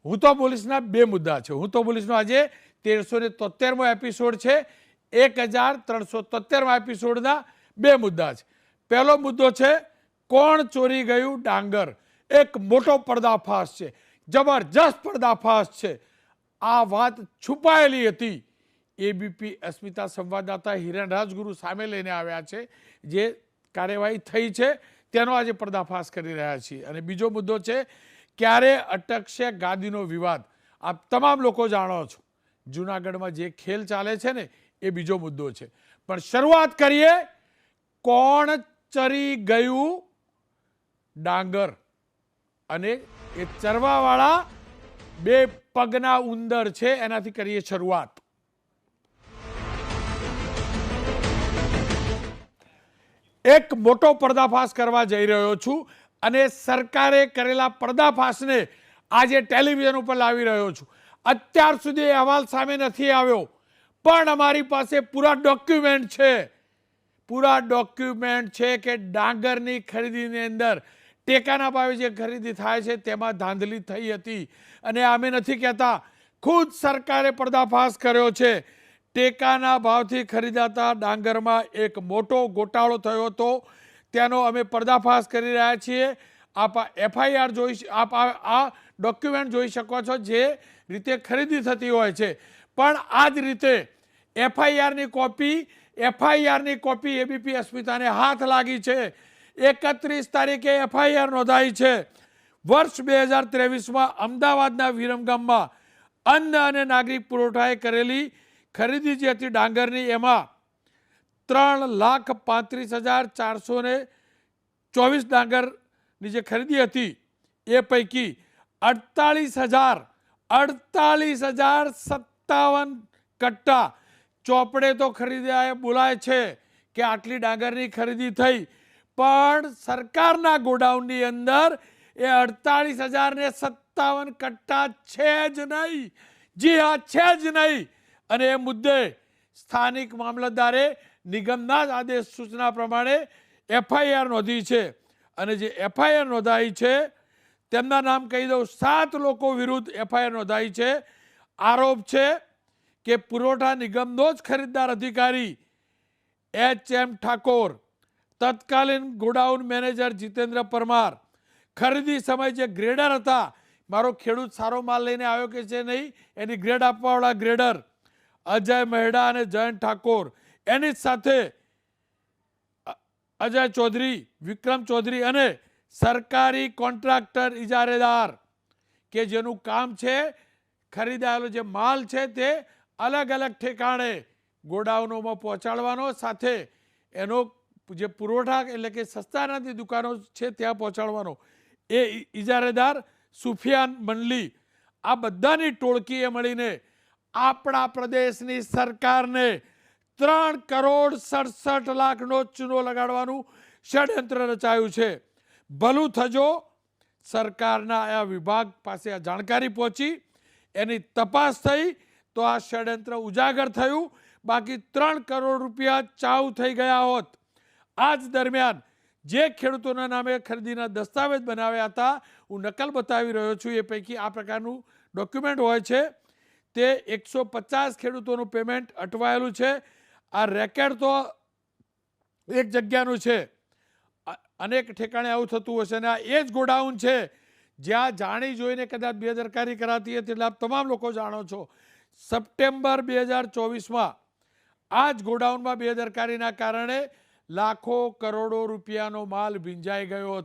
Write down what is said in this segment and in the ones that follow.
હું તો બોલીશના બે મુદ્દા છે. હું તો બોલીશનો આજે 1373મો એપિસોડ છે. 1373મા એપિસોડના બે મુદ્દા છે. પહેલો મુદ્દો છે કોણ ચોરી ગયું ડાંગર. એક મોટો પર્દાફાશ છે, જબરજસ્ત પર્દાફાશ છે. આ વાત છુપાયેલી હતી. એબીપી અસ્મિતા સંવાદદાતા હિરેન રાજગુરુ સામે લઈને આવ્યા છે. જે કાર્યવાહી થઈ છે તેનો આજે પર્દાફાશ કરી રહ્યા છીએ. અને બીજો મુદ્દો છે ક્યારે અટકશે ગાદીનો વિવાદ. આપ તમામ લોકો જાણો છો જૂનાગઢમાં જે ખેલ ચાલે છે ને એ બીજો મુદ્દો છે. પણ શરૂઆત કરીએ કોણ ચરી ગયું ડાંગર. અને એ ચરવાવાળા બે પગના ઉંદર છે, એનાથી કરીએ શરૂઆત. એક મોટો પર્દાફાશ કરવા જઈ રહ્યો છું અને સરકારે કરેલા પર્દાફાશને આજે ટેલિવિઝન ઉપર લાવી રહ્યો છું. અત્યાર સુધી અહેવાલ સામે નથી આવ્યો, પણ અમારી પાસે પૂરા ડોક્યુમેન્ટ છે કે ડાંગરની ખરીદીની અંદર ટેકાના ભાવે જે ખરીદી થાય છે તેમાં ધાંધલી થઈ હતી. અને અમે નથી કહેતા, ખુદ સરકારે પર્દાફાશ કર્યો છે. ટેકાના ભાવથી ખરીદાતા ડાંગરમાં એક મોટો ગોટાળો થયો હતો, તેનો અમે પર્દાફાશ કરી રહ્યા છીએ. આપ એફઆઈઆર આપ આ ડોક્યુમેન્ટ જોઈ શકો છો જે રીતે ખરીદી થતી હોય છે. પણ આ જ રીતે એફઆઈઆરની કોપી એબીપી અસ્મિતાને હાથ લાગી છે. 31 તારીખે એફઆઈઆર નોંધાઈ છે. વર્ષ 2023માં અમદાવાદના વિરમગામમાં અન્ન અને નાગરિક પુરવઠાએ કરેલી ખરીદી જે હતી ડાંગરની, એમાં 3,35,424 ડાંગરની જે ખરીદી હતી એ પૈકી 48,057 કટ્ટા ચોપડે તો ખરીદ્યા બોલાય છે કે આટલી ડાંગરની ખરીદી થઈ, પણ સરકારના ગોડાઉનની અંદર એ 48,057 કટ્ટા છે જ નહીં. જી હા, છે જ નહીં. અને એ મુદ્દે સ્થાનિક મામલતદારે નિગમના જ આદેશ સૂચના પ્રમાણે એફઆઈઆર નોંધી છે. અને જે એફઆઈઆર નોંધાઈ છે તેમના નામ કહી દઉં. 7 લોકો વિરુદ્ધ એફઆઈઆર નોંધાઈ છે. આરોપ છે કે પુરવઠા નિગમનો જ ખરીદદાર અધિકારી HM ઠાકોર, તત્કાલીન ગોડાઉન મેનેજર જીતેન્દ્ર પરમાર, ખરીદી સમય જે ગ્રેડર હતા, મારો ખેડૂત સારો માલ લઈને આવ્યો કે છે નહીં એની ગ્રેડ આપવાવાળા ગ્રેડર અજય મહેડા અને જયંત ઠાકોર, એની સાથે અજય ચૌધરી, વિક્રમ ચૌધરી અને સરકારી કોન્ટ્રાક્ટર ઇજારેદાર કે જેનું કામ છે ખરીદાયેલો જે માલ છે તે અલગ અલગ ઠેકાણે ગોડાઉનોમાં પહોંચાડવાનો, સાથે એનો જે પુરવઠા એટલે કે સસ્તાનાની દુકાનો છે ત્યાં પહોંચાડવાનો. એ ઇજારેદાર સુફિયાન મંડલી, આ બધાની ટોળકીએ મળીને આપણા પ્રદેશની સરકારને 3,67,00,000નો ચૂનો લગાડવાનું ષડયંત્ર રચાયું છે. ભલું થજો સરકારના આ વિભાગ પાસે આ જાણકારી પહોંચી, એની તપાસ થઈ તો આ ષડયંત્ર ઉજાગર થયું. બાકી 3 કરોડ રૂપિયા ચાઉ થઈ ગયા હોત. આ જ દરમિયાન જે ખેડૂતોના નામે ખરીદીના દસ્તાવેજ બનાવ્યા હતા, હું નકલ બતાવી રહ્યો છું, એ પૈકી આ પ્રકારનું ડોક્યુમેન્ટ હોય છે. તે 150 ખેડૂતોનું પેમેન્ટ અટવાયેલું છે. આ રેકેટ તો એક જગ્યાનું છે, અનેક ઠેકાણે આવું થતું હશે. અને આ એ જ ગોડાઉન છે જ્યાં જાણી જોઈને કદાચ બેદરકારી કરાતી હતી, એટલે આપ તમામ લોકો જાણો છો. સપ્ટેમ્બર 2024માં આ જ ગોડાઉનમાં બેદરકારીના કારણે લાખો કરોડો રૂપિયાનો માલ ભીંજાઈ ગયો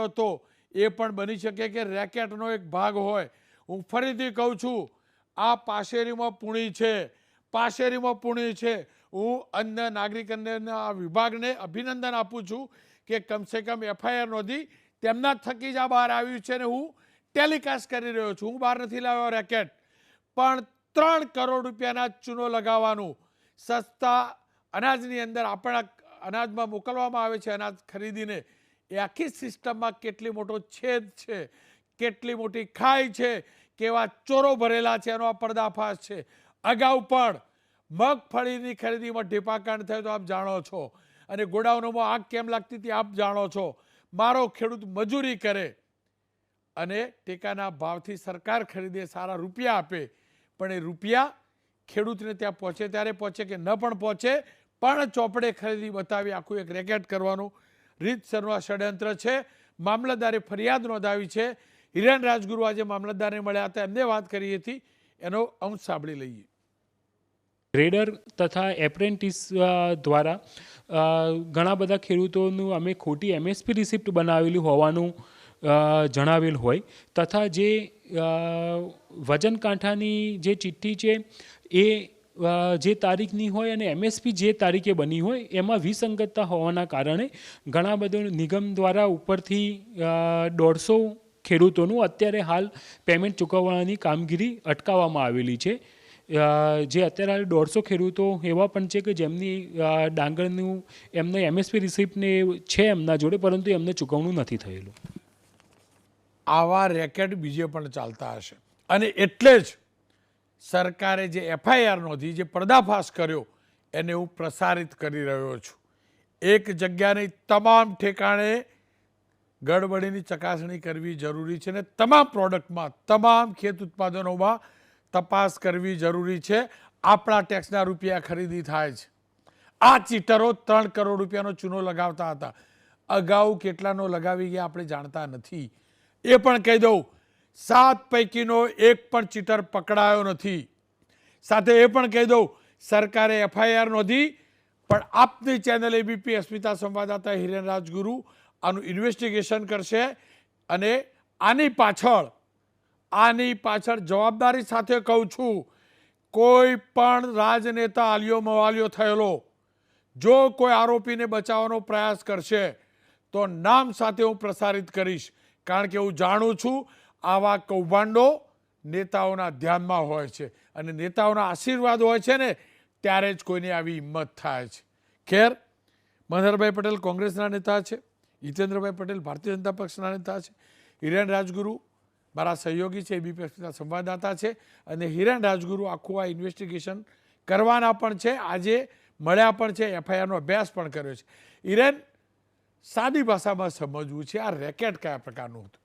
હતો. એ પણ બની શકે કે રેકેટનો એક ભાગ હોય. હું ફરીથી કહું છું, આ પાશેરીમાં પૂણી છે. હું અન્ન નાગરિક વિભાગને અભિનંદન આપું છું કે કમસે કમ એફઆઈઆર નોંધી તેમના થકી જ આ બહાર આવ્યું છે. ને હું ટેલિકાસ્ટ કરી રહ્યો છું, હું બહાર નથી લાવ્યો રેકેટ. પણ 3 કરોડ રૂપિયાના ચૂનો લગાવવાનું, સસ્તા અનાજની અંદર આપણા અનાજમાં મોકલવામાં આવે છે અનાજ ખરીદીને, એ આખી સિસ્ટમમાં કેટલી મોટો છેદ છે, કેટલી મોટી ખાઈ છે, કેવા ચોરો ભરેલા છે, એનો આ પર્દાફાશ છે. અગાઉ પણ મગફળીની ખરીદીમાં ઢેપાકાંડ થયો તો આપ જાણો છો, અને ગોડાઉનોમાં આગ કેમ લાગતી હતી આપ જાણો છો. મારો ખેડૂત મજૂરી કરે, અને ટેકાના ભાવથી સરકાર ખરીદે, સારા રૂપિયા આપે, પણ એ રૂપિયા ખેડૂતને ત્યાં પહોંચે ત્યારે પહોંચે કે ન પણ પહોંચે, પણ ચોપડે ખરીદી બતાવી આખું એક રેકેટ કરવાનું રીતસરનું આ ષડયંત્ર છે. મામલતદારે ફરિયાદ નોંધાવી છે. હિરેન રાજગુરુ આજે મામલતદારને મળ્યા હતા, એમને વાત કરી હતી, એનો અંશ સાંભળી લઈએ. ગ્રેડર તથા એપ્રેન્ટિસ દ્વારા ઘણા બધા ખેડૂતોનું અમે ખોટી MSP રિસિપ્ટ બનાવેલી હોવાનું જણાવેલ હોય, તથા જે વજન કાંઠાની જે ચિઠ્ઠી છે એ જે તારીખની હોય અને MSP જે તારીખે બની હોય એમાં વિસંગતતા હોવાના કારણે ઘણા બધો નિગમ દ્વારા ઉપરથી 150 ખેડૂતોનું અત્યારે હાલ પેમેન્ટ ચૂકવવાની કામગીરી અટકાવવામાં આવેલી છે. જે અત્યારે હાલ 150 ખેડૂતો એવા પણ છે કે જેમની ડાંગરનું એમને MSP રિસિપ્ટને છે એમના જોડે, પરંતુ એમને ચૂકવણું નથી થયેલું. આવા રેકેટ બીજે પણ ચાલતા હશે અને એટલે જ સરકારે જે FIR નોંધી, જે પર્દાફાશ કર્યો, એને હું પ્રસારિત કરી રહ્યો છું. એક જગ્યાની તમામ ઠેકાણે ગડબડીની ચકાસણી કરવી જરૂરી છે અને તમામ પ્રોડક્ટમાં, તમામ ખેત ઉત્પાદનોમાં તપાસ કરવી જરૂરી છે. આપણા ટેક્સના રૂપિયા ખરીદી થાય છે. આ ચીટરો 3 કરોડ રૂપિયાનો ચૂનો લગાવતા હતા. અગાઉ કેટલાનો લગાવી ગયા આપણે જાણતા નથી. એ પણ કહી દઉં, 7 પૈકીનો એક પણ ચીટર પકડાયો નથી. સાથે એ પણ કહી દઉં, સરકારે FIR નોંધી, પણ આપની ચેનલ ABP અસ્મિતા સંવાદદાતા હિરેન રાજગુરુ આનું ઇન્વેસ્ટિગેશન કરશે અને આની પાછળ જવાબદારી સાથે કહું છું, કોઈ પણ રાજનેતા આલિયો મવાલિયો થયેલો જો કોઈ આરોપીને બચાવવાનો પ્રયાસ કરશે તો નામ સાથે હું પ્રસારિત કરીશ. કારણ કે હું જાણું છું આવા કૌભાંડો નેતાઓના ધ્યાનમાં હોય છે અને નેતાઓના આશીર્વાદ હોય છે ને ત્યારે જ કોઈની આવી હિંમત થાય છે. ખેર, મનહરભાઈ પટેલ કોંગ્રેસના નેતા છે, જીતેન્દ્રભાઈ પટેલ ભારતીય જનતા પક્ષના નેતા છે, હિરેન રાજગુરુ મારા સહયોગી છે, ABP અસ્મિતા સંવાદદાતા છે અને હિરેન રાજગુરુ આખું આ ઇન્વેસ્ટિગેશન કરવાના પણ છે. આજે મળ્યા પણ છે, FIRનો અભ્યાસ પણ કર્યો છે. હિરેન, સાદી ભાષામાં સમજવું છે, આ રેકેટ કયા પ્રકારનું હતું?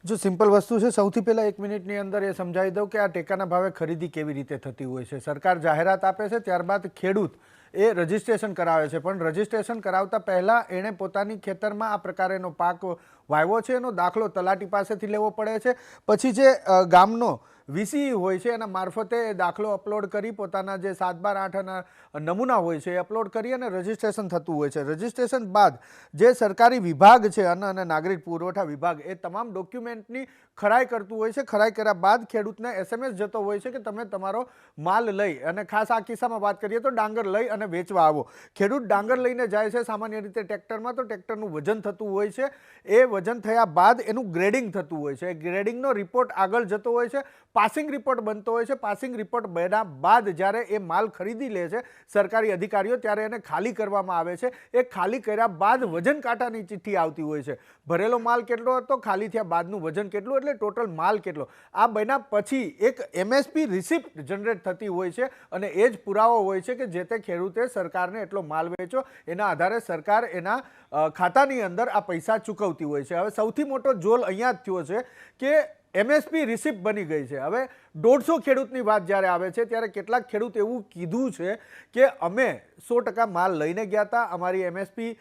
જો સિમ્પલ વસ્તુ છે, સૌથી પહેલાં 1 મિનિટની અંદર એ સમજાવી દઉં કે આ ટેકાના ભાવે ખરીદી કેવી રીતે થતી હોય છે. સરકાર જાહેરાત આપે છે, ત્યારબાદ ખેડૂત એ રજિસ્ટ્રેશન કરાવે છે, પણ રજિસ્ટ્રેશન કરાવતા પહેલાં એણે પોતાની ખેતરમાં આ પ્રકારેનો પાક વાવ્યો છે એનો દાખલો તલાટી પાસેથી લેવો પડે છે. પછી જે ગામનો VCE હોય છે એના મારફતે એ દાખલો અપલોડ કરી પોતાના જે 7/8 નમૂના હોય છે એ અપલોડ કરી અને રજિસ્ટ્રેશન થતું હોય છે. રજિસ્ટ્રેશન બાદ જે સરકારી વિભાગ છે, અન્ન અને નાગરિક પુરવઠા વિભાગ, એ તમામ ડોક્યુમેન્ટની ખરાઈ કરતું હોય છે. ખરાઈ કર્યા બાદ ખેડૂતને SMS જતો હોય છે કે તમે તમારો માલ લઈ, અને ખાસ આ કિસ્સામાં વાત કરીએ તો ડાંગર લઈ અને વેચવા આવો. ખેડૂત ડાંગર લઈને જાય છે સામાન્ય રીતે ટ્રેક્ટરમાં, તો ટ્રેક્ટરનું વજન થતું હોય છે. એ વજન થયા બાદ એનું ગ્રેડિંગ થતું હોય છે. ગ્રેડિંગનો રિપોર્ટ આગળ જતો હોય છે, પાસિંગ રિપોર્ટ બનતો હોય છે. પાસિંગ રિપોર્ટ બન્યા બાદ જ્યારે એ માલ ખરીદી લે છે સરકારી અધિકારીઓ, ત્યારે એને ખાલી કરવામાં આવે છે. એ ખાલી કર્યા બાદ વજન કાંટાની ચિઠ્ઠી આવતી હોય છે. ભરેલો માલ કેટલો હતો, ખાલી થયા બાદનું વજન કેટલું, એટલે ટોટલ માલ કેટલો. આ બન્યા પછી એક MSP રિસિપ્ટ જનરેટ થતી હોય છે અને એ જ પુરાવો હોય છે કે જે તે ખેડૂતે સરકારને એટલો માલ વેચ્યો. એના આધારે સરકાર એના ખાતાની અંદર આ પૈસા ચૂકવતી હોય છે. હવે સૌથી મોટો જોલ અહીંયા જ થયો છે કે MSP રિસિપ્ટ બની ગઈ છે. હવે 150 ખેડૂતની વાત જ્યારે આવે છે ત્યારે કેટલાક ખેડૂત એવું કીધું છે કે અમે 100% માલ લઈને ગયા હતા, અમારી MSP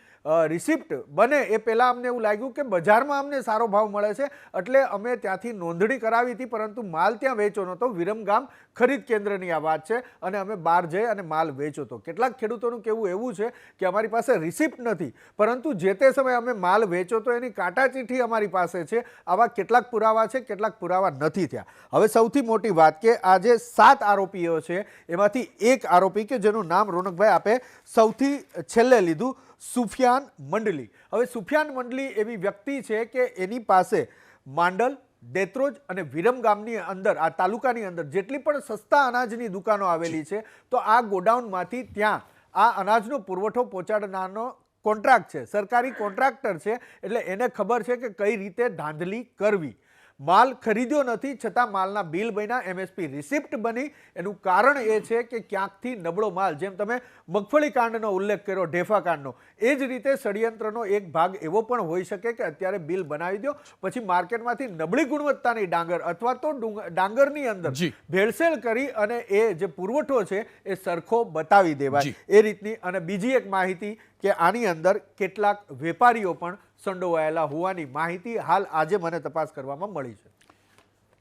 રિસિપ્ટ બને એ પહેલાં અમને એવું લાગ્યું કે બજારમાં અમને સારો ભાવ મળે છે એટલે અમે ત્યાંથી નોંધણી કરાવી હતી, પરંતુ માલ ત્યાં વેચો નહોતો. વિરમગામ ખરીદ કેન્દ્રની આ વાત છે અને અમે બહાર જઈ અને માલ વેચો હતો. કેટલાક ખેડૂતોનું કહેવું એવું છે કે અમારી પાસે રિસિપ્ટ નથી, પરંતુ જે તે સમયે અમે માલ વેચો તો એની કાંટા ચિઠ્ઠી અમારી પાસે છે. આવા કેટલાક પુરાવા છે, કેટલાક પુરાવા નથી થયા. હવે સૌથી મોટી વાત કે આ જે 7 આરોપીઓ છે એમાંથી એક આરોપી કે જેનું નામ રોનકભાઈ આપે સૌથી છેલ્લે લીધું, સુફિયાન મંડલી. હવે સુફિયાન મંડલી એવી વ્યક્તિ છે કે એની પાસે માંડલ, દેત્રોજ અને વિરમગામની અંદર, આ તાલુકાની અંદર જેટલી પણ સસ્તા અનાજની દુકાનો આવેલી છે, તો આ ગોડાઉનમાંથી ત્યાં આ અનાજનો પુરવઠો પહોંચાડનારનો કોન્ટ્રાક્ટ છે. સરકારી કોન્ટ્રાક્ટર છે એટલે એને ખબર છે કે કઈ રીતે ધાંધલી કરવી. માલ ખરીદ્યો નથી છતાં માલના બિલ બન્યા, એમએસપી રિસિપ્ટ બની. એનું કારણ એ છે કે ક્યાંકથી નબળો માલ, જેમ તમે મગફળી કાંડનો ઉલ્લેખ કર્યો, ઢેફા કાંડનો, એ જ રીતે ષડયંત્રનો એક ભાગ એવો પણ હોઈ શકે કે અત્યારે બિલ બનાવી દો, પછી માર્કેટમાંથી નબળી ગુણવત્તાની ડાંગર અથવા તો ડાંગરની અંદર ભેળસેળ કરી અને એ જે પુરવઠો છે એ સરખો બતાવી દેવાય, એ રીતની. અને બીજી એક માહિતી કે આની અંદર કેટલાક વેપારીઓ પણ સંડોવાયેલા હોવાની માહિતી હાલ આજે મને તપાસ કરવામાં મળી છે.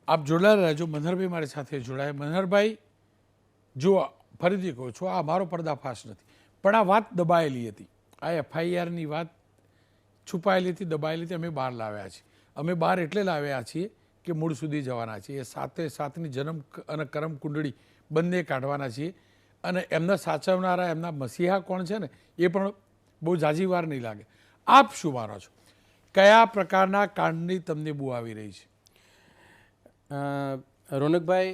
આપ જોડાયેલા રહેજો. મનહરભાઈ મારી સાથે જોડાય. મનહરભાઈ, જો ફરીથી કહું છું, આ મારો પર્દાફાશ નથી, પણ આ વાત દબાયેલી હતી. આ એફઆઈઆરની વાત છુપાયેલી હતી, દબાયેલી હતી. અમે બહાર લાવ્યા છીએ. અમે બહાર એટલે લાવ્યા છીએ કે મૂળ સુધી જવાના છીએ. એ સાથે સાથની જન્મ અને કરમ કુંડળી બંને કાઢવાના છીએ. અને એમના સાચવનારા, એમના મસીહા કોણ છે ને, એ પણ બહુ જાજી વાર નહીં લાગે. આપ શું માનો છો? કયા પ્રકારના કાંડની તમને બહુ આવી રહી છે? રોનકભાઈ,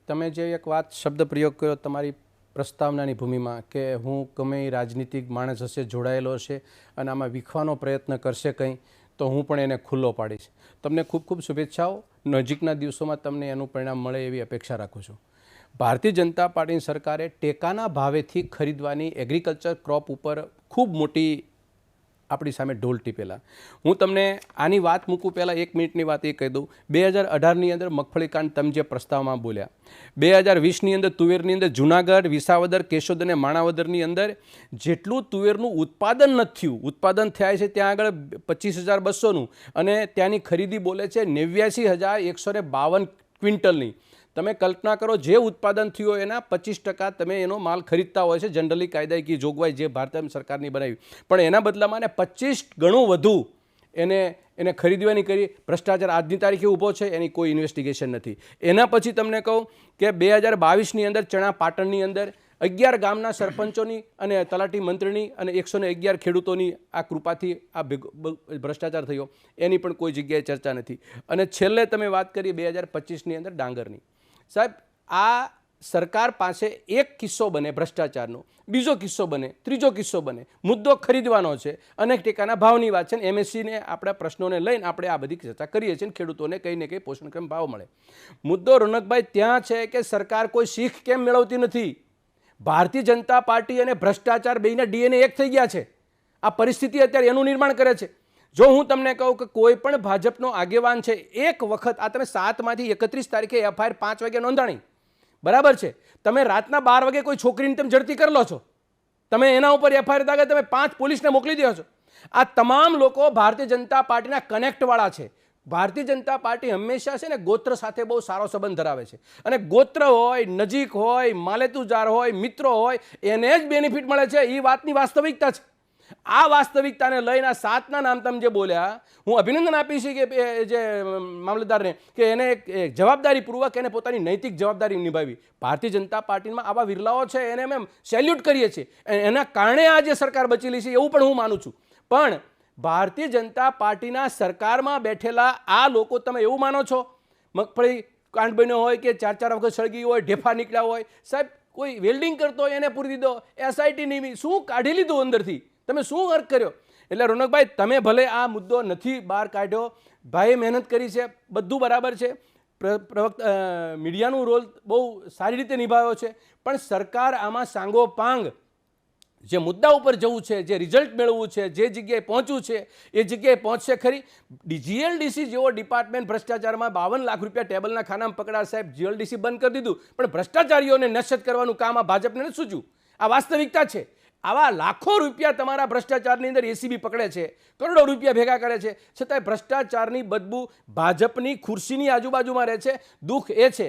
તમે જે એક વાત શબ્દ પ્રયોગ કર્યો તમારી પ્રસ્તાવનાની ભૂમિમાં કે હું ગમે એ રાજનીતિક માણસ હશે, જોડાયેલો હશે અને આમાં વીખવાનો પ્રયત્ન કરશે કંઈ, તો હું પણ એને ખુલ્લો પાડીશ. તમને ખૂબ ખૂબ શુભેચ્છાઓ. નજીકના દિવસોમાં તમને એનું પરિણામ મળે એવી અપેક્ષા રાખું છું. ભારતીય જનતા પાર્ટીની સરકારે ટેકાના ભાવેથી ખરીદવાની એગ્રીકલ્ચર ક્રોપ ઉપર ખૂબ મોટી આપણી સામે ઢોલ ટીપેલા. હું તમને આની વાત મૂકું પહેલાં 1 મિનિટની વાત એ કહી દઉં. 2018ની અંદર મગફળી કાંડ તમે જે પ્રસ્તાવમાં બોલ્યા, 2020ની અંદર તુવેરની અંદર જુનાગઢ, વિસાવદર, કેશોદ અને માણાવદરની અંદર જેટલું તુવેરનું ઉત્પાદન નથી થયું, ઉત્પાદન થાય છે ત્યાં આગળ 25,200નું, અને ત્યાંની ખરીદી બોલે છે 89,152 ક્વિન્ટલની. તમે કલ્પના કરો, જે ઉત્પાદન થયું હોય એના 25% તમે એનો માલ ખરીદતા હોય છે, જનરલી કાયદાકીય જોગવાઈ જે ભારત સરકારની બનાવી, પણ એના બદલામાં એને 25 ગણું વધુ એને ખરીદવાની કરી. ભ્રષ્ટાચાર આજની તારીખે ઊભો છે, એની કોઈ ઇન્વેસ્ટિગેશન નથી. એના પછી તમને કહું કે 2022ની અંદર ચણા પાટણની અંદર 11 ગામના સરપંચોની અને તલાટી મંત્રીની અને 111 ખેડૂતોની આ કૃપાથી આ ભ્રષ્ટાચાર થયો, એની પણ કોઈ જગ્યાએ ચર્ચા નથી. અને છેલ્લે તમે વાત કરી 2025ની અંદર ડાંગરની. સાહેબ, આ સરકાર પાસે એક કિસ્સો બને ભ્રષ્ટાચારનો, બીજો કિસ્સો બને, ત્રીજો કિસ્સો બને, મુદ્દો ખરીદવાનો છે, અનેક ટેકાના ભાવની વાત છે, એમએસસીને આપણા પ્રશ્નોને લઈને આપણે આ બધી ચર્ચા કરીએ છીએ, ખેડૂતોને કંઈ ને કંઈ પોષણક્ષમ ભાવ મળે. મુદ્દો રોનકભાઈ ત્યાં છે કે સરકાર કોઈ શીખ કેમ મેળવતી નથી? ભારતીય જનતા પાર્ટી અને ભ્રષ્ટાચાર બેયના ડીએનએ એક થઈ ગયા છે. આ પરિસ્થિતિ અત્યારે એનું નિર્માણ કરે છે. જો હું તમને કહું કે કોઈ પણ ભાજપનો આગેવાન છે, એક વખત આ તમે 7માંથી 31 તારીખે એફઆઈઆર 5 વાગે નોંધાણી, બરાબર છે, તમે રાતના 12 વાગે કોઈ છોકરીને તમે ઝડપી કરી લો છો, તમે એના ઉપર એફઆઈઆર દાખલ તમે 5 પોલીસને મોકલી દો છો. આ તમામ લોકો ભારતીય જનતા પાર્ટીના કનેક્ટવાળા છે. ભારતીય જનતા પાર્ટી હંમેશા છે ને ગોત્ર સાથે બહુ સારો સંબંધ ધરાવે છે, અને ગોત્ર હોય, નજીક હોય, માલેતુજાર હોય, મિત્રો હોય, એને જ બેનિફિટ મળે છે. એ વાતની વાસ્તવિકતા છે. આ વાસ્તવિકતાને લઈને 7ના નામ તમે જે બોલ્યા, હું અભિનંદન આપીશ કે જે મામલતદારને કે એને એક જવાબદારીપૂર્વક એને પોતાની નૈતિક જવાબદારી નિભાવી. ભારતીય જનતા પાર્ટીમાં આવા વિરલાઓ છે, એને અમે સેલ્યુટ કરીએ છીએ. એના કારણે આ જે સરકાર બચેલી છે એવું પણ હું માનું છું. પણ ભારતીય જનતા પાર્ટીના સરકારમાં બેઠેલા આ લોકો, તમે એવું માનો છો મગફળી કાંડ બન્યો હોય કે 4 વખત સળગી હોય, ઢેફા નીકળ્યા હોય, સાહેબ કોઈ વેલ્ડિંગ કરતો હોય એને પૂરી દીધો, એસઆઈટી ની શું કાઢી લીધું અંદરથી, તમે શું વર્ક કર્યો? એટલે રોનકભાઈ, તમે ભલે આ મુદ્દો નથી બહાર કાઢ્યો, ભાઈએ મહેનત કરી છે, બધું બરાબર છે, મીડિયાનું રોલ બહુ સારી રીતે નિભાવ્યો છે, પણ સરકાર આમાં સાંગોપાંગ જે મુદ્દા ઉપર જવું છે, જે રિઝલ્ટ મેળવવું છે, જે જગ્યાએ પહોંચવું છે એ જગ્યાએ પહોંચશે ખરી. જીએલડીસી જેવો ડિપાર્ટમેન્ટ ભ્રષ્ટાચારમાં 52 લાખ રૂપિયા ટેબલના ખાનામાં પકડાય. સાહેબ, જીએલડીસી બંધ કરી દીધું, પણ ભ્રષ્ટાચારીઓને નશ્યત કરવાનું કામ આ ભાજપને નથી સૂચ્યું. આ વાસ્તવિકતા છે. આવા લાખો રૂપિયા તમારા ભ્રષ્ટાચારની અંદર એસીબી પકડે છે, કરોડો રૂપિયા ભેગા કરે છે, છતાંય ભ્રષ્ટાચારની બદબુ ભાજપની ખુરશીની આજુબાજુમાં રહે છે. દુઃખ એ છે,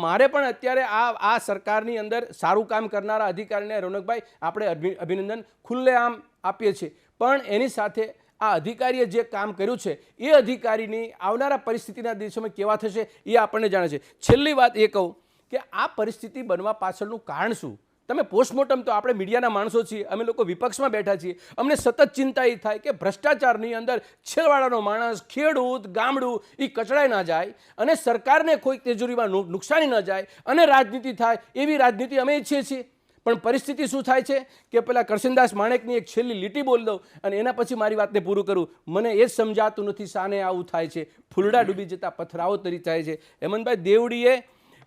મારે પણ અત્યારે આ સરકારની અંદર સારું કામ કરનારા અધિકારીને રોનકભાઈ આપણે અભિનંદન ખુલ્લેઆમ આપીએ છીએ, પણ એની સાથે આ અધિકારીએ જે કામ કર્યું છે એ અધિકારીની આવનારા પરિસ્થિતિના દિવસોમાં કેવા થશે એ આપણને જાણે છે. છેલ્લી વાત એ કહું કે આ પરિસ્થિતિ બનવા પાછળનું કારણ શું? તમે પોસ્ટમોર્ટમ તો આપણે મીડિયાના માણસો છીએ, અમે લોકો વિપક્ષમાં બેઠા છીએ, અમને સતત ચિંતા એ થાય કે ભ્રષ્ટાચારની અંદર છેવાડાનો માણસ, ખેડૂત, ગામડું એ કચડાઈ ના જાય અને સરકારને કોઈ તિજોરીમાં નુકસાની ન જાય અને રાજનીતિ થાય, એવી રાજનીતિ અમે ઈચ્છીએ છીએ. પણ પરિસ્થિતિ શું થાય છે કે પેલા કરશનદાસ માણેકની એક છેલ્લી લીટી બોલી દઉં અને એના પછી મારી વાતને પૂરું કરું. મને એ જ સમજાતું નથી શાને આવું થાય છે, ફૂલડા ડૂબી જતા પથરાઓ તરી થાય છે. હેમંતભાઈ, દેવડીએ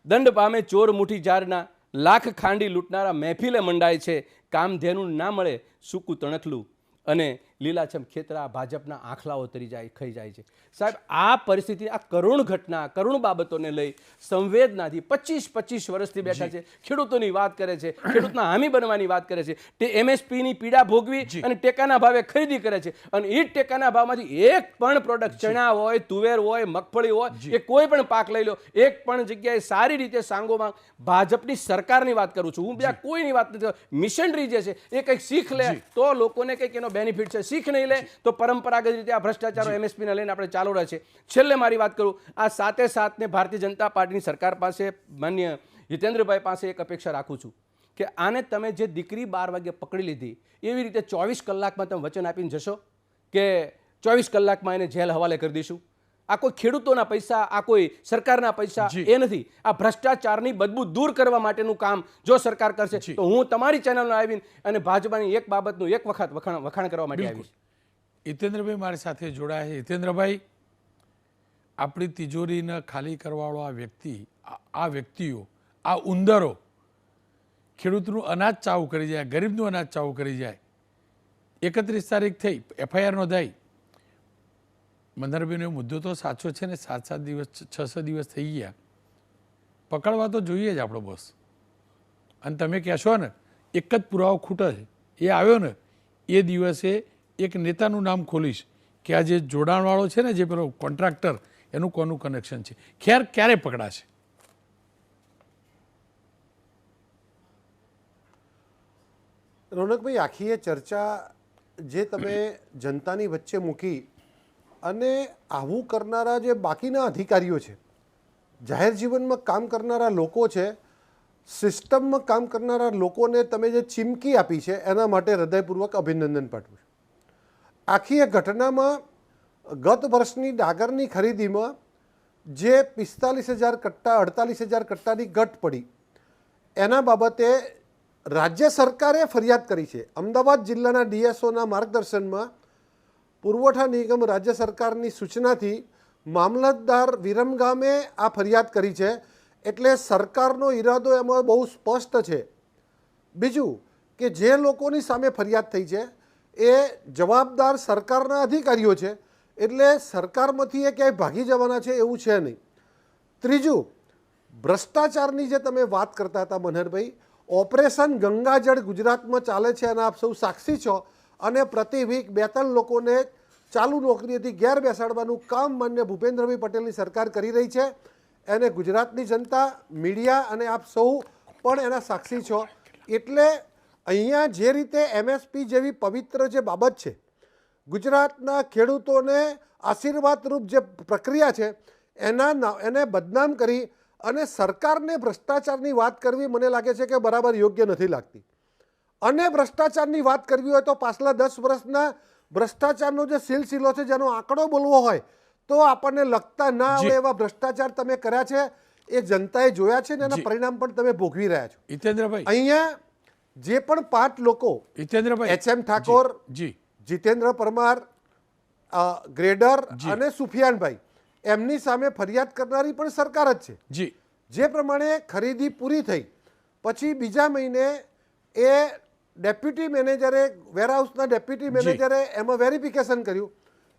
દંડ પામે ચોર મુઠી જારના, લાખ ખાંડી લૂંટનારા મહેફિલે મંડાય છે, કામધેનું ના મળે સૂકું તણખલું અને લીલાછમ ખેતરા ભાજપના આંખલાઓ તરી જાય ખાઈ જાય છે. સાહેબ, આ પરિસ્થિતિ, આ કરુણ ઘટના, કરુણ બાબતોને લઈ સંવેદનાથી 25 વર્ષથી બેઠા છે, ખેડૂતોની વાત કરે છે, ખેડૂતના હામી બનવાની વાત કરે છે, તે એમએસપીની પીડા ભોગવી અને ટેકાના ભાવે ખરીદી કરે છે, અને એ ટેકાના ભાવમાંથી એક પણ પ્રોડક્ટ, ચણા હોય, તુવેર હોય, મગફળી હોય, એ કોઈ પણ પાક લઈ લો, એક પણ જગ્યાએ સારી રીતે સાંગોમાં ભાજપની સરકારની વાત કરું છું હું, બીજા કોઈની વાત નથી. મિશનરી જે છે એ કંઈક શીખ લે તો લોકોને કંઈક એનો બેનિફિટ છે, શીખ નહીં લે તો પરંપરાગત રીતે આ ભ્રષ્ટાચારો એમએસપીને લઈને આપણે ચાલુ રહે છે. છેલ્લે મારી વાત કરું, આ સાથે ભારતીય જનતા પાર્ટીની સરકાર પાસે, માન્ય હિતેન્દ્રભાઈ પાસે એક અપેક્ષા રાખું છું કે આને તમે જે દીકરી 12 વાગે પકડી લીધી એવી રીતે 24 કલાકમાં તમે વચન આપીને જશો કે 24 કલાકમાં એને જેલ હવાલે કરી દઈશું. આ કોઈ ખેડૂતોના પૈસા, આ કોઈ સરકારના પૈસા એ નથી. આ ભ્રષ્ટાચારની બદબૂ દૂર કરવા માટેનું કામ જો સરકાર કરશે તો હું તમારી ચેનલમાં આવીને અને ભાજપાની એક બાબતનું એક વખત વખાણ કરવા માટે આવીશ. હિતેન્દ્રભાઈ મારી સાથે જોડાયા છે. હિતેન્દ્રભાઈ, આપણી તિજોરીને ખાલી કરવાવાળો આ વ્યક્તિઓ, આ ઉંદરો ખેડૂતનું અનાજ ચાવું કરી જાય, ગરીબનું અનાજ ચાવું કરી જાય. 31 તારીખ થઈ, એફઆઈઆર નોંધાઈ. મંદરબેનનો મુદ્દો તો સાચો છે ને, 7 દિવસ 6 દિવસ થઈ ગયા, પકડવા તો જોઈએ જ આપણો બોસ. અને તમે કહેશો ને એક જ પુરાવો ખૂટે છે, એ આવ્યો ને એ દિવસે એક નેતાનું નામ ખોલીશ કે આ જે જોડાણવાળો છે ને, જે પેલો કોન્ટ્રાક્ટર, એનું કોનું કનેક્શન છે. ખેર, ક્યારે પકડાશે? રોનકભાઈ, આખી એ ચર્ચા જે તમે જનતાની વચ્ચે મૂકી અને આવું કરનારા જે બાકીના અધિકારીઓ છે, જાહેર જીવનમાં કામ કરનારા લોકો છે, સિસ્ટમમાં કામ કરનારા લોકોને તમે જે ચીમકી આપી છે એના માટે હૃદયપૂર્વક અભિનંદન પાઠવું છું. આખી એ ઘટનામાં ગત વર્ષની ડાંગરની ખરીદીમાં જે 45,000 કટ્ટા 48,000 કટ્ટાની ઘટ પડી એના બાબતે રાજ્ય સરકારે ફરિયાદ કરી છે. અમદાવાદ જિલ્લાના ડીએસઓના માર્ગદર્શનમાં પુરવઠા નિગમ રાજ્ય સરકારની સૂચનાથી મામલતદાર વિરમગામે આ ફરિયાદ કરી છે. એટલે સરકારનો ઈરાદો એમાં બહુ સ્પષ્ટ છે. બીજું કે જે લોકોની સામે ફરિયાદ થઈ છે એ જવાબદાર સરકારના અધિકારીઓ છે, એટલે સરકારમાંથી એ ક્યાંય ભાગી જવાના છે એવું છે નહીં. ત્રીજું, ભ્રષ્ટાચારની જે તમે વાત કરતા હતા મનહરભાઈ, ઓપરેશન ગંગાજળ ગુજરાતમાં ચાલે છે અને આપ સૌ સાક્ષી છો. અને પ્રતિ વીક 2-3 લોકોને ચાલુ નોકરીએથી ગેર બેસાડવાનું કામ માન્ય ભૂપેન્દ્રભાઈ પટેલની સરકાર કરી રહી છે. એને ગુજરાતની જનતા, મીડિયા અને આપ સૌ પણ એના સાક્ષી છો. એટલે અહીંયા જે રીતે એમએસપી જેવી પવિત્ર જે બાબત છે, ગુજરાતના ખેડૂતોને આશીર્વાદરૂપ જે પ્રક્રિયા છે એને બદનામ કરી અને સરકારને ભ્રષ્ટાચારની વાત કરવી મને લાગે છે કે બરાબર યોગ્ય નથી લાગતી. અને ભ્રષ્ટાચારની વાત કરવી હોય તો પાછલા 10 વર્ષના ભ્રષ્ટાચારનો જે સિલસિલો છે, જેનો આંકડો બોલવો હોય તો આપણને લગતા ના આવે એવા ભ્ષ્ટાચાર તમે કર્યા છે, એ જનતાએ જોયા છે ને એના પરિણામ પણ તમે ભોગવી રહ્યા છો. હિતેન્દ્રભાઈ, અહીંયા જે પણ 5 લોકો, હિતેન્દ્રભાઈ, HM ઠાકોર, જીતેન્દ્ર પરમાર, ગ્રેડર અને સુફિયાનભાઈ, એમની સામે ફરિયાદ કરનારી પણ સરકાર જ છે. જે પ્રમાણે ખરીદી પૂરી થઈ પછી બીજા મહિને એ ડેપ્યુટી મેનેજરે, વેરહાઉસના ડેપ્યુટી મેનેજરે એમાં વેરિફિકેશન કર્યું,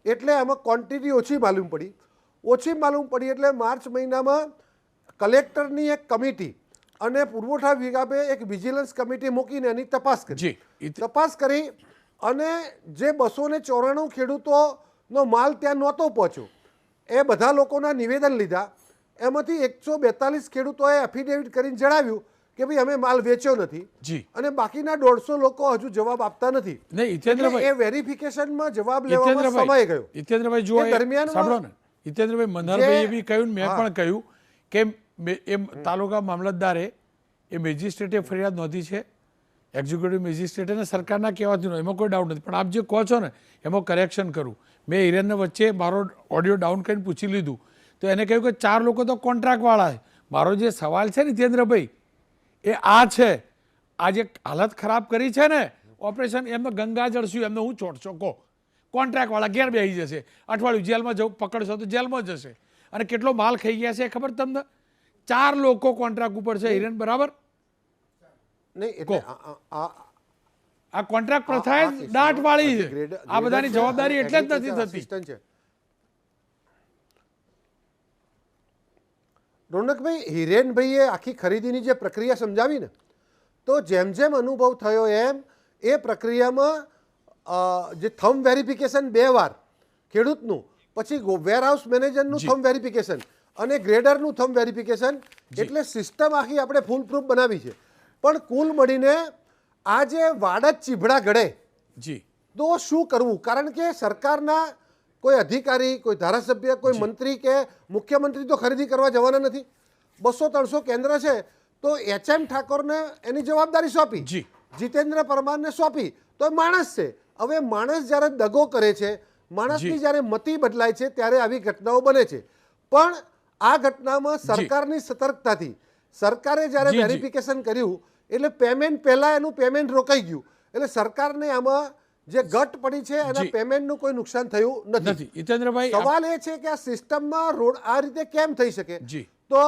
એટલે એમાં ક્વોન્ટિટી ઓછી માલુમ પડી. એટલે માર્ચ મહિનામાં કલેક્ટરની એક કમિટી અને પુરવઠા વિભાગે એક વિજિલન્સ કમિટી મૂકીને એની તપાસ કરી અને જે 294 ખેડૂતોનો માલ ત્યાં નહોતો પહોંચ્યો એ બધા લોકોના નિવેદન લીધા. એમાંથી 142 ખેડૂતોએ એફિડેવિટ કરીને જણાવ્યું કે ભાઈ અમે માલ વેચ્યો નથી, અને બાકીના 150 લોકો હજુ જવાબ આપતા નથી. એ વેરિફિકેશનમાં જવાબ લેવામાં સમય ગયો. હિતેન્દ્રભાઈ, જુઓ, સાંભળો ને હિતેન્દ્રભાઈ, મનહરભાઈએ બી કહ્યું, મેં પણ કહ્યું કે એ તાલુકા મામલતદારે એ મેજિસ્ટ્રેટે ફરિયાદ નોંધી છે, એક્ઝિક્યુટિવ મેજિસ્ટ્રેટ અને સરકારના કહેવાથી, એમાં કોઈ ડાઉટ નથી. પણ આપ જે કહો છો ને એમાં કરેક્શન કરું. મેં હિરેનને વચ્ચે મારો ઓડિયો ડાઉન કરીને પૂછી લીધું તો એને કહ્યું કે 4 લોકો તો કોન્ટ્રાક્ટવાળા છે. મારો જે સવાલ છે ને હિતેન્દ્રભાઈ, એ આ છે, આ જે હાલત ખરાબ કરી છે ને ઓપરેશન, એમને ગંગાજળ શું, એમને હું છોડશો કહો? કોન્ટ્રાક્ટવાળા ઘેર બેસી જશે, અઠવાડિયું જેલમાં જવું, પકડશો તો જેલમાં જશે. અને કેટલો માલ ખાઈ ગયા છે ખબર તમને? 4 લોકો કોન્ટ્રાક્ટ ઉપર છે હિરેન, બરાબર? નહીં એટલે આ કોન્ટ્રાક્ટ પ્રથા દાટવાળી છે. આ બધાની જવાબદારી એટલે જ નથી થતી. assistant છે. રોનકભાઈ, હિરેનભાઈએ આખી ખરીદીની જે પ્રક્રિયા સમજાવી ને, તો જેમ જેમ અનુભવ થયો એમ એ પ્રક્રિયામાં જે થંબ વેરિફિકેશન 2 વાર ખેડૂતનું, પછી વેરહાઉસ મેનેજરનું થંબ વેરિફિકેશન અને ગ્રેડરનું થંબ વેરિફિકેશન, એટલે સિસ્ટમ આખી આપણે ફૂલ પ્રૂફ બનાવી છે. પણ કુલ મળીને આ જે વાડ જ ચીભડા ગળે જી, તો શું કરવું? કારણ કે સરકારના કોઈ અધિકારી, કોઈ ધારાસભ્ય, કોઈ મંત્રી કે મુખ્યમંત્રી તો ખરીદી કરવા જવાના નથી. 200-300 કેન્દ્ર છે, તો HM ઠાકોરને એની જવાબદારી સોંપી, જી. જીતેન્દ્ર પરમારને સોંપી, તો એ માણસ છે. હવે માણસ જ્યારે દગો કરે છે, માણસની જ્યારે મતિ બદલાય છે, ત્યારે આવી ઘટનાઓ બને છે. પણ આ ઘટનામાં સરકારની સતર્કતાથી સરકારે જ્યારે જી, જી. વેરિફિકેશન કર્યું, એટલે પેમેન્ટ પહેલાં એનું પેમેન્ટ રોકાઈ ગયું, એટલે સરકારને આમાં જે ઘટ પડી છે એના જી. પેમેન્ટનું કોઈ નુકસાન થયું નથી. નથી. હિતેન્દ્રભાઈ, સવાલ એ છે કે આ સિસ્ટમમાં રોડ આ રીતે કેમ થઈ શકે? જી. તો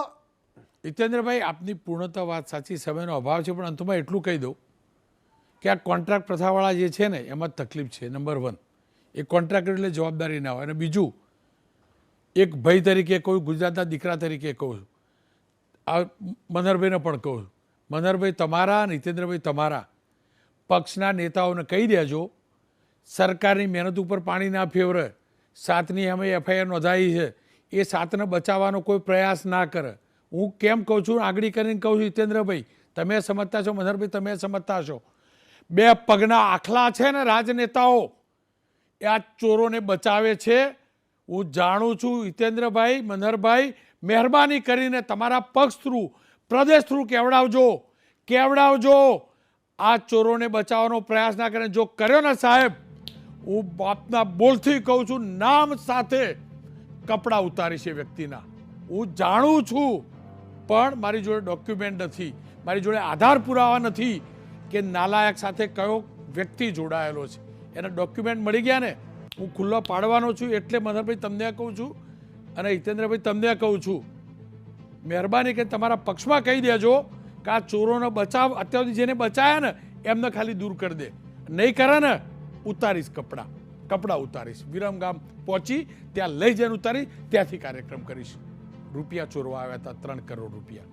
હિતેન્દ્રભાઈ, આપની પૂર્ણતઃ વાત સાચી, સમયનો અભાવ છે, પણ અંતમાં એટલું કહી દઉં કે આ કોન્ટ્રાક્ટ પ્રથાવાળા જે છે ને, એમાં તકલીફ છે. નંબર 1, એ કોન્ટ્રાક્ટર એટલે જવાબદારી ના હોય. અને બીજું, એક ભાઈ તરીકે કહું, ગુજરાતના દીકરા તરીકે કહું, આ મનહરભાઈને પણ કહું, મનહરભાઈ તમારા અને હિતેન્દ્રભાઈ તમારા પક્ષના નેતાઓને કહી દેજો, સરકારની મહેનત ઉપર પાણી ના ફેવરે. 7ની અમે FIR નોંધાઈ છે, એ 7ને બચાવવાનો કોઈ પ્રયાસ ના કરે. હું કેમ કહું છું, આગળ કરીને કહું છું, હિતેન્દ્રભાઈ તમે સમજતા છો, મનહરભાઈ તમે સમજતા છો. 2 પગના આખલા છે ને રાજનેતાઓ, એ આ ચોરોને બચાવે છે. હું જાણું છું હિતેન્દ્રભાઈ, મનહરભાઈ, મહેરબાની કરીને તમારા પક્ષ થ્રુ, પ્રદેશ થ્રુ કેવડાવજો. આ ચોરોને બચાવવાનો પ્રયાસ ના કરે. જો કર્યો ને સાહેબ, હું બાપના બોલથી કહું છું, નામ સાથે કપડાં ઉતારીશ એ વ્યક્તિના. હું જાણું છું, પણ મારી જોડે ડોક્યુમેન્ટ નથી, મારી જોડે આધાર પુરાવા નથી કે નાલાયક સાથે કયો વ્યક્તિ જોડાયેલો છે. એના ડોક્યુમેન્ટ મળી ગયા ને, હું ખુલ્લો પાડવાનો છું. એટલે મનહરભાઈ તમને કહું છું અને હિતેન્દ્રભાઈ તમને કહું છું, મહેરબાની કરીને તમારા પક્ષમાં કહી દેજો કે આ ચોરોનો બચાવ અત્યાર સુધી જેને બચાયા ને એમને ખાલી દૂર કરી દે. નહીં કરે ને, ઉતારીશ કપડાં ઉતારીશ. વિરમગામ પહોંચી ત્યાં લઈ જઈને ઉતારી ત્યાંથી કાર્યક્રમ કરીશ. રૂપિયા ચોરવા આવ્યા હતા, 3 કરોડ રૂપિયા.